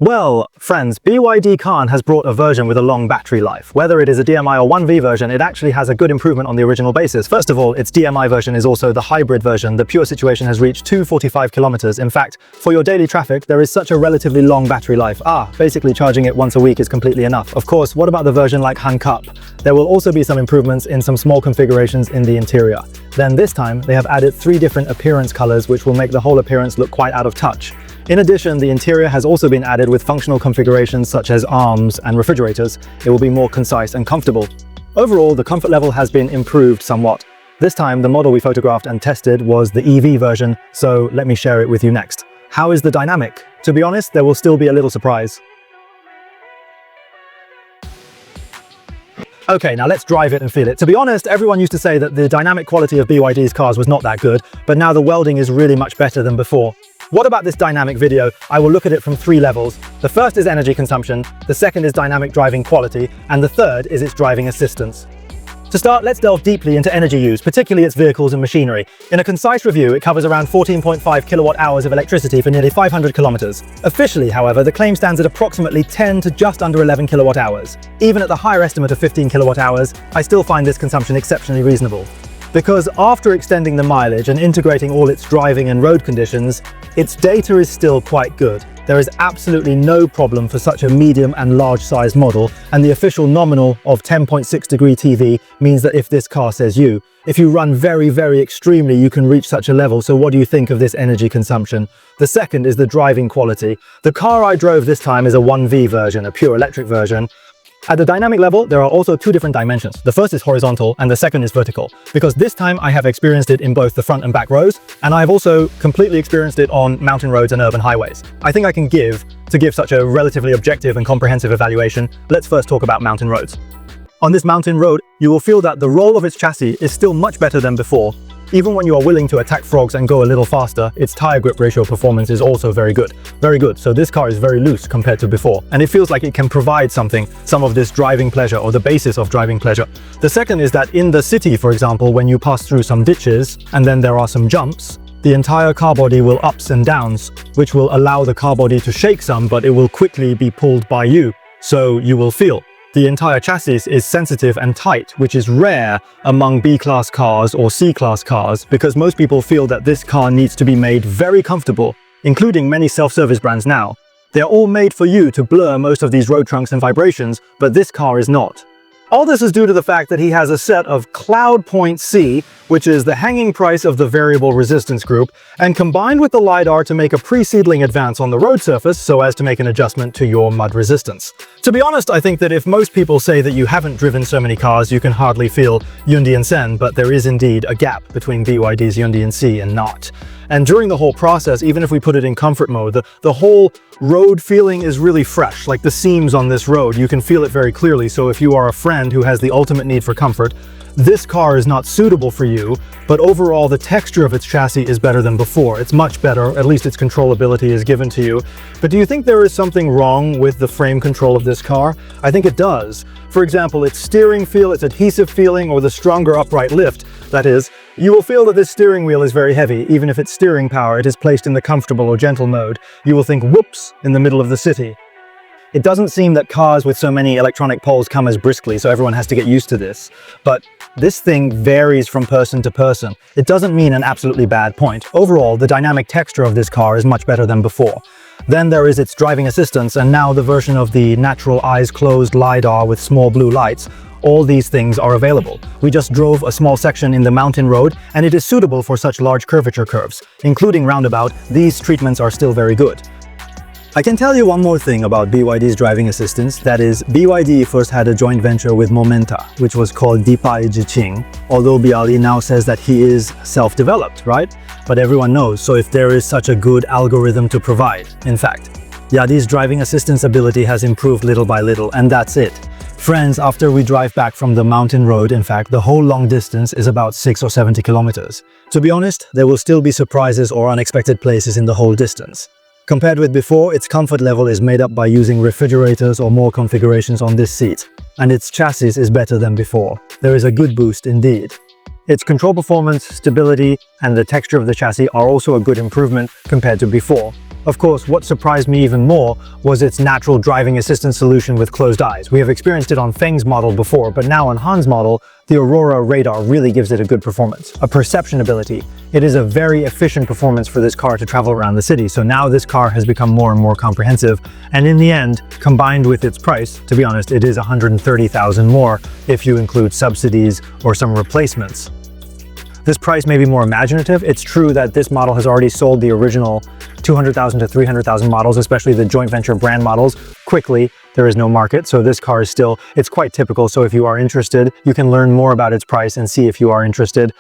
Well, friends, BYD Han has brought a version with a long battery life. Whether it is a DMI or 1V version, it actually has a good improvement on the original basis. First of all, its DMI version is also the hybrid version. The pure situation has reached 245 kilometers. In fact, for your daily traffic, there is such a relatively long battery life. Basically charging it once a week is completely enough. Of course, what about the version like Han Cup? There will also be some improvements in some small configurations in the interior. Then this time, they have added 3 different appearance colors, which will make the whole appearance look quite out of touch. In addition, the interior has also been added with functional configurations such as arms and refrigerators. It will be more concise and comfortable. Overall, the comfort level has been improved somewhat. This time, the model we photographed and tested was the EV version, so let me share it with you next. How is the dynamic? To be honest, there will still be a little surprise. Okay, now let's drive it and feel it. To be honest, everyone used to say that the dynamic quality of BYD's cars was not that good, but now the welding is really much better than before. What about this dynamic video? I will look at it from 3 levels. The first is energy consumption, the second is dynamic driving quality, and the third is its driving assistance. To start, let's delve deeply into energy use, particularly its vehicles and machinery. In a concise review, it covers around 14.5 kilowatt hours of electricity for nearly 500 kilometers. Officially, however, the claim stands at approximately 10 to just under 11 kilowatt hours. Even at the higher estimate of 15 kilowatt hours, I still find this consumption exceptionally reasonable. Because after extending the mileage and integrating all its driving and road conditions, its data is still quite good. There is absolutely no problem for such a medium and large sized model, and the official nominal of 10.6 degree TV means that if this car says you, if you run very, very extremely, you can reach such a level. So what do you think of this energy consumption? The second is the driving quality. The car I drove this time is a 1V version, a pure electric version. At the dynamic level, there are also 2 different dimensions. The first is horizontal and the second is vertical, because this time I have experienced it in both the front and back rows, and I have also completely experienced it on mountain roads and urban highways. I think I can give such a relatively objective and comprehensive evaluation. Let's first talk about mountain roads. On this mountain road, you will feel that the roll of its chassis is still much better than before. Even when you are willing to attack frogs and go a little faster, its tire grip ratio performance is also very good. Very good. So this car is very loose compared to before, and it feels like it can provide some of this driving pleasure, or the basis of driving pleasure. The second is that in the city, for example, when you pass through some ditches and then there are some jumps, the entire car body will ups and downs, which will allow the car body to shake some, but it will quickly be pulled by you, so you will feel. The entire chassis is sensitive and tight, which is rare among B-class cars or C-class cars, because most people feel that this car needs to be made very comfortable, including many self-service brands now. They're all made for you to blur most of these road trunks and vibrations, but this car is not. All this is due to the fact that he has a set of Cloud Point C, which is the hanging price of the variable resistance group, and combined with the LiDAR to make a pre-seedling advance on the road surface so as to make an adjustment to your mud resistance. To be honest, I think that if most people say that you haven't driven so many cars, you can hardly feel Hyundai and Sen, but there is indeed a gap between BYD's Hyundai and C and not. And during the whole process, even if we put it in comfort mode, the whole road feeling is really fresh. Like the seams on this road, you can feel it very clearly. So if you are a friend who has the ultimate need for comfort, this car is not suitable for you, but overall the texture of its chassis is better than before. It's much better, at least its controllability is given to you. But do you think there is something wrong with the frame control of this car? I think it does. For example, its steering feel, its adhesive feeling, or the stronger upright lift, that is, you will feel that this steering wheel is very heavy. Even if its steering power it is placed in the comfortable or gentle mode, you will think whoops in the middle of the city. It doesn't seem that cars with so many electronic poles come as briskly, so everyone has to get used to this. But this thing varies from person to person. It doesn't mean an absolutely bad point. Overall, the dynamic texture of this car is much better than before. Then there is its driving assistance, and now the version of the natural eyes closed LiDAR with small blue lights. All these things are available. We just drove a small section in the mountain road, and it is suitable for such large curvature curves. Including roundabout, these treatments are still very good. I can tell you one more thing about BYD's driving assistance, that is, BYD first had a joint venture with Momenta, which was called Dipai Jiqing, although Bialy now says that he is self-developed, right? But everyone knows, so if there is such a good algorithm to provide, in fact. Yadi's driving assistance ability has improved little by little, and that's it. Friends, after we drive back from the mountain road, in fact, the whole long distance is about 6 or 70 kilometers. To be honest, there will still be surprises or unexpected places in the whole distance. Compared with before, its comfort level is made up by using refrigerators or more configurations on this seat, and its chassis is better than before. There is a good boost indeed. Its control performance, stability, and the texture of the chassis are also a good improvement compared to before. Of course, what surprised me even more was its natural driving assistance solution with closed eyes. We have experienced it on Feng's model before, but now on Han's model, the Aurora radar really gives it a good performance, a perception ability. It is a very efficient performance for this car to travel around the city, so now this car has become more and more comprehensive, and in the end, combined with its price, to be honest, it is 130,000 more if you include subsidies or some replacements. This price may be more imaginative. It's true that this model has already sold the original 200,000 to 300,000 models, especially the joint venture brand models, quickly. There is no market, so this car is still, it's quite typical. So if you are interested, you can learn more about its price and see if you are interested.